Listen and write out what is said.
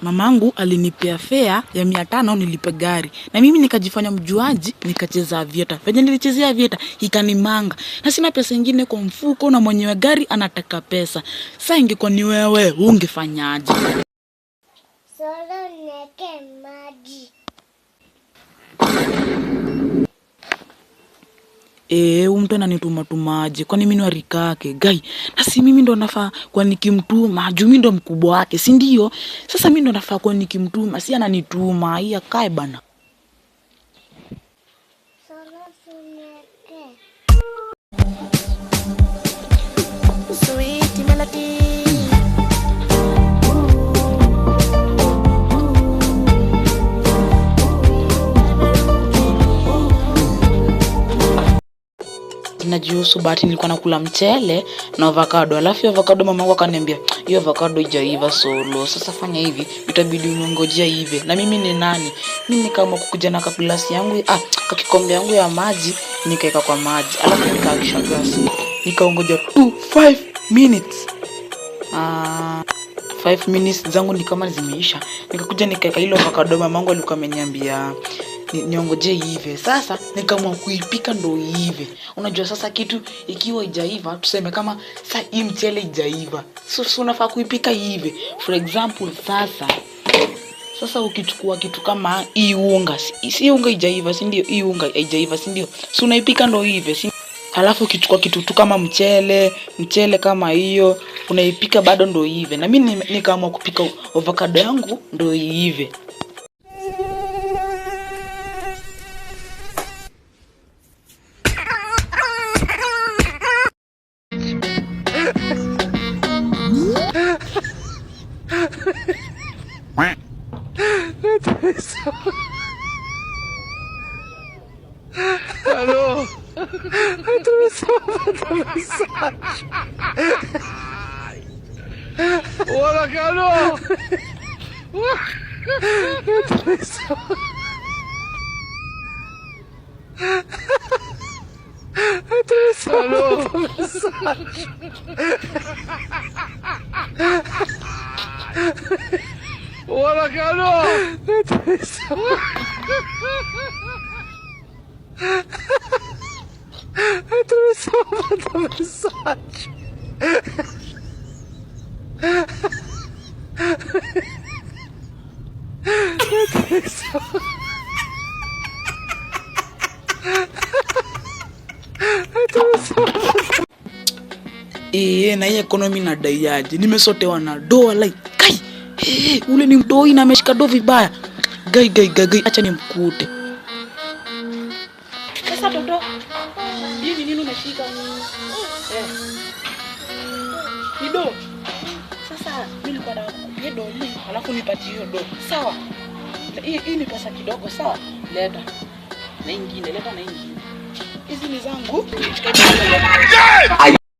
Mamangu alinipea fare ya 500 nilipe gari. Na mimi nikajifanya mjuaji, nikacheza avieta. Venye nilichezea avieta, ikanimanga. Na sina pesa nyingine kwa mfuko na mwenyewe gari anataka pesa. Sasa ingekuwa ni wewe, ungefanyaje? Solo niweke maji. Mtu ananituma tumaje? Kwani mimi ni rika yake? Gai, na si mimi ndo nafaa kwa nikimtuma, juu mimi ndo mkubwa wake, si ndio? Sasa mimi ndo nafaa kwa nikimtuma, si ananituma. Hii akae bana. Solo niweke. Sweet melody. Najihusu bahati nilikuwa nakula mchele na avocado. Alafu avocado mamangu akaniambia, "Hiyo avocado haijaiva Solo. Sasa fanya hivi, itabidi unongojea ive." Na mimi ni nani? Mimi kama kukuja na glasi yangu, kwa kikombe yangu ya maji, nikaeka kwa maji. Alafu nikaakisha glasi. Nikaongoja 5 minutes. 5 minutes zangu ni kama zimeisha. Nikakuja nikaeka ile avocado mamangu alikuwa ameniambia niongoje ive. Sasa nikaamua kuipika ndo ive. Unajua sasa kitu ikiwa haijaiva, tuseme kama sasa hii mchele haijaiva, so unafaa kuipika ive. For example, sasa ukichukua kitu kama hii unga, si unga haijaiva, si ndio? Hii unga haijaiva, si ndio? So unaipika ndo ive, si? Alafu ukichukua kitu tu kama mchele kama hiyo, unaipika bado ndo ive. Na mimi nikaamua kupika avocado yangu ndo ive. Aló. Hola, Carlos. Hola, Carlos. Na hii economy na daiaje? Nimesotewa na doa like kai. Ule ni mdoi na ameshika do vibaya. Gai, acha nimkute. Sasa toto. Hii ni nini unashika? Ni do. Sasa mimi nilikuwa na kupia do hii, alafu nipatie hiyo do. Sawa? Hii ni pesa kidogo, sawa? Leta. Na ingine, leta na ingine. Hizi ni zangu.